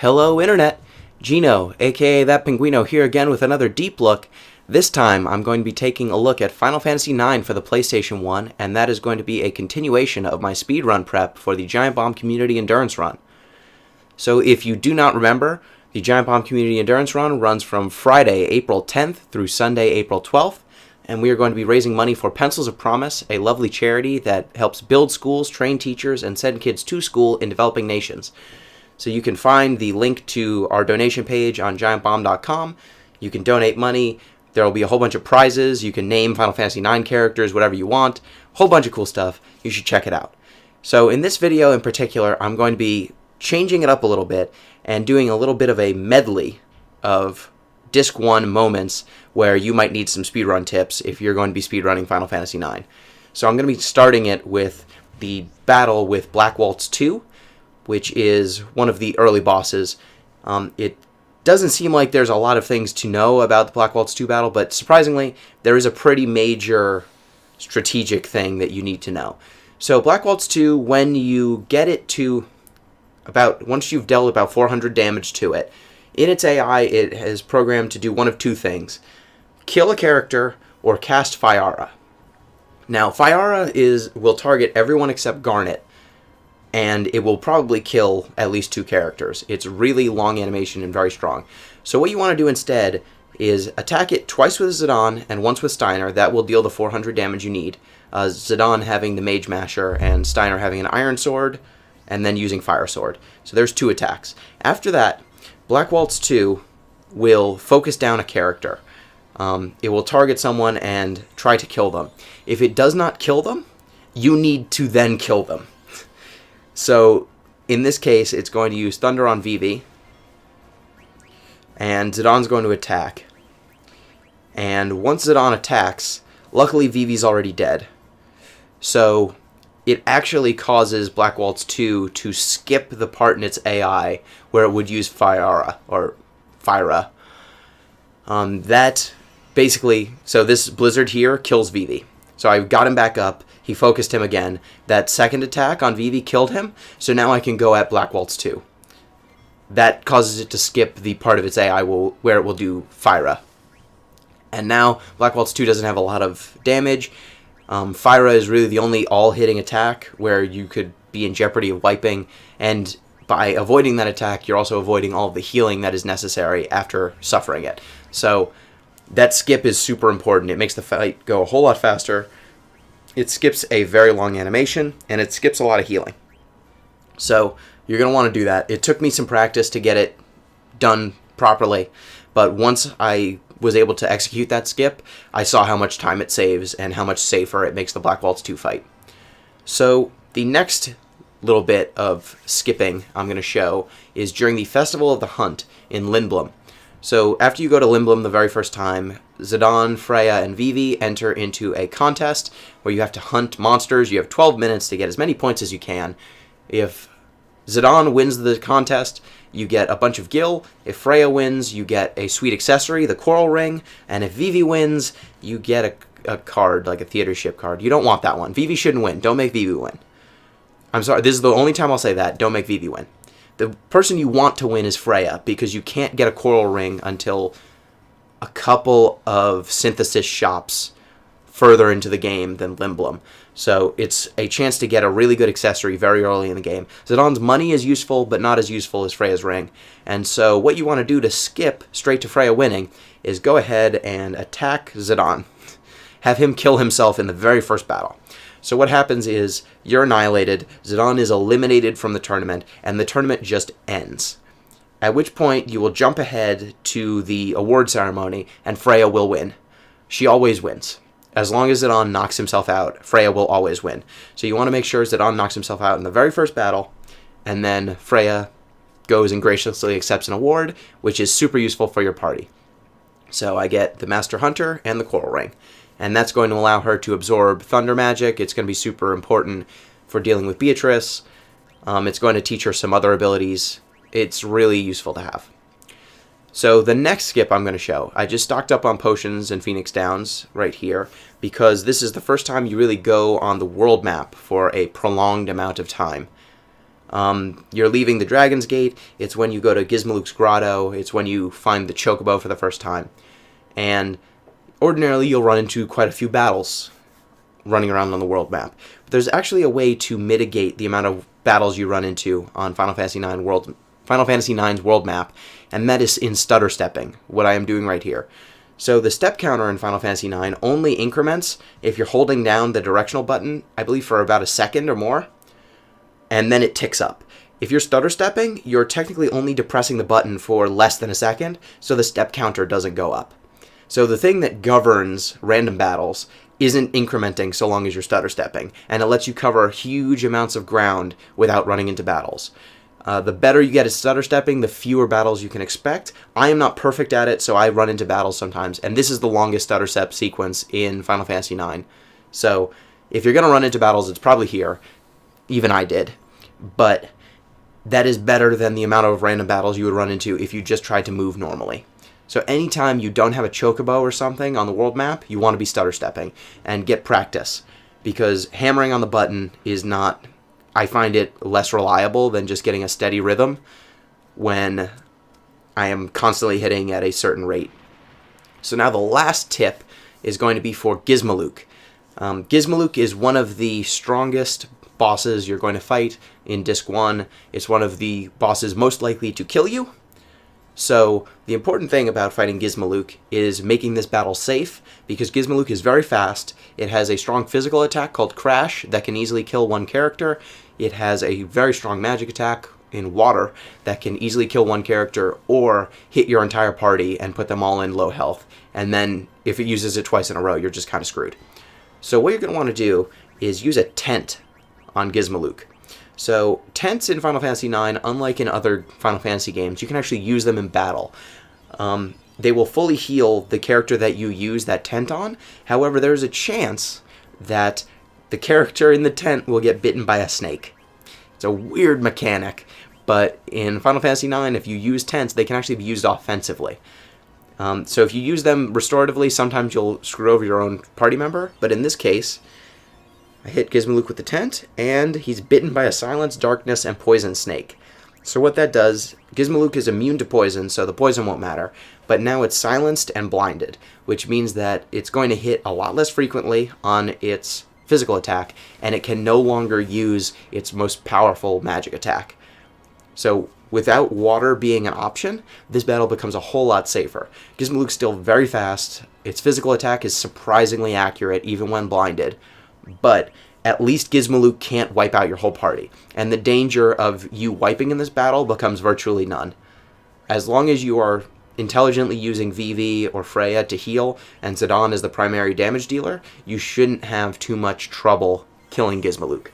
Hello Internet, Gino, aka That Pinguino here again with another deep look. This time I'm going to be taking a look at Final Fantasy IX for the PlayStation 1, and that is going to be a continuation of my speedrun prep for the Giantbomb Community Endurance Run. So if you do not remember, the Giantbomb Community Endurance Run runs from Friday, April 10th through Sunday, April 12th, and we are going to be raising money for Pencils of Promise, a lovely charity that helps build schools, train teachers, and send kids to school in developing nations. So you can find the link to our donation page on giantbomb.com. You can donate money. There will be a whole bunch of prizes. You can name Final Fantasy IX characters, whatever you want. A whole bunch of cool stuff. You should check it out. So in this video in particular, I'm going to be changing it up a little bit and doing a little bit of a medley of Disc 1 moments where you might need some speedrun tips if you're going to be speedrunning Final Fantasy IX. So I'm going to be starting it with the battle with Black Waltz 2, which is one of the early bosses. It doesn't seem like there's a lot of things to know about the Black Waltz 2 battle, but surprisingly, there is a pretty major strategic thing that you need to know. So Black Waltz 2, when you get it to once you've dealt about 400 damage to it, in its AI, it is programmed to do one of two things: kill a character or cast Fyara. Now, Fyara will target everyone except Garnet, and it will probably kill at least 2 characters. It's really long animation and very strong. So what you want to do instead is attack it twice with Zidane and once with Steiner. That will deal the 400 damage you need. Zidane having the Mage Masher and Steiner having an Iron Sword and then using Fire Sword. So there's 2 attacks. After that, Black Waltz 2 will focus down a character. It will target someone and try to kill them. If it does not kill them, you need to then kill them. So, in this case, it's going to use Thunder on Vivi, and Zidane's going to attack. And once Zidane attacks, luckily Vivi's already dead. So, it actually causes Black Waltz 2 to skip the part in its AI where it would use Fyara, or Fyra. That basically, so this Blizzard here kills Vivi. So I got him back up. He focused him again. That second attack on Vivi killed him, so now I can go at Black Waltz 2. That causes it to skip the part of its AI where it will do Fyra. And now Black Waltz 2 doesn't have a lot of damage. Fyra is really the only all-hitting attack where you could be in jeopardy of wiping, and by avoiding that attack, you're also avoiding all of the healing that is necessary after suffering it. So that skip is super important. It makes the fight go a whole lot faster. It skips a very long animation, and it skips a lot of healing. So you're going to want to do that. It took me some practice to get it done properly, but once I was able to execute that skip, I saw how much time it saves and how much safer it makes the Black Waltz 2 fight. So the next little bit of skipping I'm going to show is during the Festival of the Hunt in Lindblum. So after you go to Lindblum the very first time, Zidane, Freya, and Vivi enter into a contest where you have to hunt monsters. You have 12 minutes to get as many points as you can. If Zidane wins the contest, you get a bunch of gil. If Freya wins, you get a sweet accessory, the coral ring. And if Vivi wins, you get a card, like a theater ship card. You don't want that one. Vivi shouldn't win. Don't make Vivi win. I'm sorry, this is the only time I'll say that. Don't make Vivi win. The person you want to win is Freya, because you can't get a coral ring until a couple of synthesis shops further into the game than Lindblum. So it's a chance to get a really good accessory very early in the game. Zidane's money is useful, but not as useful as Freya's ring. And so what you want to do to skip straight to Freya winning is go ahead and attack Zidane. Have him kill himself in the very first battle. So what happens is you're annihilated, Zidane is eliminated from the tournament, and the tournament just ends. At which point you will jump ahead to the award ceremony, and Freya will win. She always wins. As long as Zidane knocks himself out, Freya will always win. So you want to make sure Zidane knocks himself out in the very first battle, and then Freya goes and graciously accepts an award, which is super useful for your party. So I get the Master Hunter and the Coral Ring. And that's going to allow her to absorb thunder magic. It's going to be super important for dealing with Beatrice. It's going to teach her some other abilities. It's really useful to have. So the next skip I'm going to show, I just stocked up on potions in Phoenix Downs right here, because this is the first time you really go on the world map for a prolonged amount of time. You're leaving the Dragon's Gate. It's when you go to Gizmaluke's Grotto. It's when you find the Chocobo for the first time. And ordinarily, you'll run into quite a few battles running around on the world map. But there's actually a way to mitigate the amount of battles you run into on Final Fantasy IX's world map, and that is in stutter stepping, what I am doing right here. So the step counter in Final Fantasy IX only increments if you're holding down the directional button, I believe for about a second or more, and then it ticks up. If you're stutter stepping, you're technically only depressing the button for less than a second, so the step counter doesn't go up. So the thing that governs random battles isn't incrementing so long as you're stutter stepping, and it lets you cover huge amounts of ground without running into battles. The better you get at stutter stepping, the fewer battles you can expect. I am not perfect at it, so I run into battles sometimes, and this is the longest stutter step sequence in Final Fantasy IX. So if you're going to run into battles, it's probably here. Even I did. But that is better than the amount of random battles you would run into if you just tried to move normally. So anytime you don't have a Chocobo or something on the world map, you want to be stutter stepping and get practice, because hammering on the button is not... I find it less reliable than just getting a steady rhythm when I am constantly hitting at a certain rate. So now the last tip is going to be for Gizmaluke. Gizmaluke is one of the strongest bosses you're going to fight in Disc 1. It's one of the bosses most likely to kill you. So the important thing about fighting Gizmaluke is making this battle safe, because Gizmaluke is very fast. It has a strong physical attack called Crash that can easily kill one character. It has a very strong magic attack in water that can easily kill one character or hit your entire party and put them all in low health. And then if it uses it twice in a row, you're just kind of screwed. So what you're going to want to do is use a tent on Gizmaluke. So tents in Final Fantasy IX, unlike in other Final Fantasy games, you can actually use them in battle. They will fully heal the character that you use that tent on. However, there's a chance that the character in the tent will get bitten by a snake. It's a weird mechanic, but in Final Fantasy IX, if you use tents, they can actually be used offensively. So if you use them restoratively, sometimes you'll screw over your own party member, but in this case, I hit Gizmaluke with the tent, and he's bitten by a silence, darkness, and poison snake. So what that does, Gizmaluke is immune to poison, so the poison won't matter, but now it's silenced and blinded, which means that it's going to hit a lot less frequently on its physical attack, and it can no longer use its most powerful magic attack. So without water being an option, this battle becomes a whole lot safer. Gizmaluke's still very fast, its physical attack is surprisingly accurate even when blinded, but at least Gizmaluke can't wipe out your whole party, and the danger of you wiping in this battle becomes virtually none. As long as you are intelligently using Vivi or Freya to heal, and Zidane is the primary damage dealer, you shouldn't have too much trouble killing Gizmaluke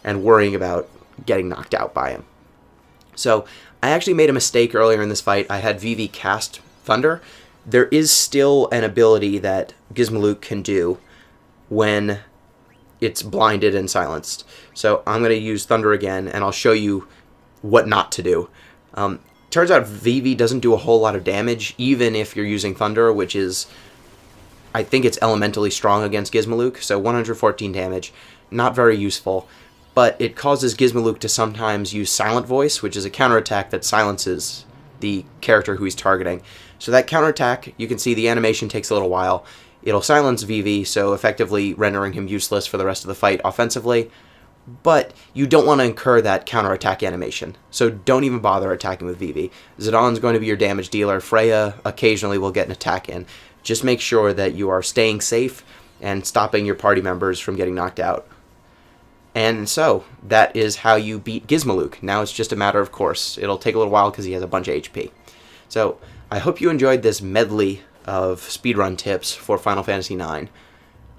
and worrying about getting knocked out by him. So I actually made a mistake earlier in this fight. I had Vivi cast Thunder. There is still an ability that Gizmaluke can do when it's blinded and silenced. So I'm going to use Thunder again, and I'll show you what not to do. Turns out Vivi doesn't do a whole lot of damage, even if you're using Thunder, which is, I think it's elementally strong against Gizmaluke, so 114 damage, not very useful, but it causes Gizmaluke to sometimes use Silent Voice, which is a counterattack that silences the character who he's targeting. So that counterattack, you can see the animation takes a little while. It'll silence Vivi, so effectively rendering him useless for the rest of the fight offensively, but you don't want to incur that counterattack animation, so don't even bother attacking with Vivi. Zidane's going to be your damage dealer. Freya occasionally will get an attack in. Just make sure that you are staying safe and stopping your party members from getting knocked out. And so, that is how you beat Gizmaluke. Now it's just a matter of course. It'll take a little while because he has a bunch of HP. So, I hope you enjoyed this medley of speedrun tips for Final Fantasy IX.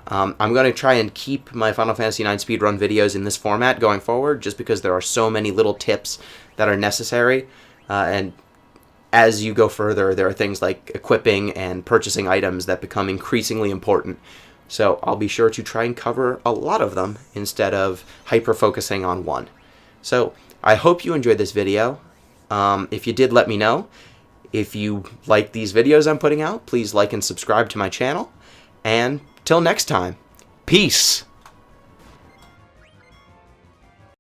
I'm going to try and keep my Final Fantasy IX speedrun videos in this format going forward, just because there are so many little tips that are necessary, and as you go further, there are things like equipping and purchasing items that become increasingly important. So I'll be sure to try and cover a lot of them instead of hyper-focusing on one. So I hope you enjoyed this video. If you did, let me know. If you like these videos I'm putting out, please like and subscribe to my channel. And till next time, peace!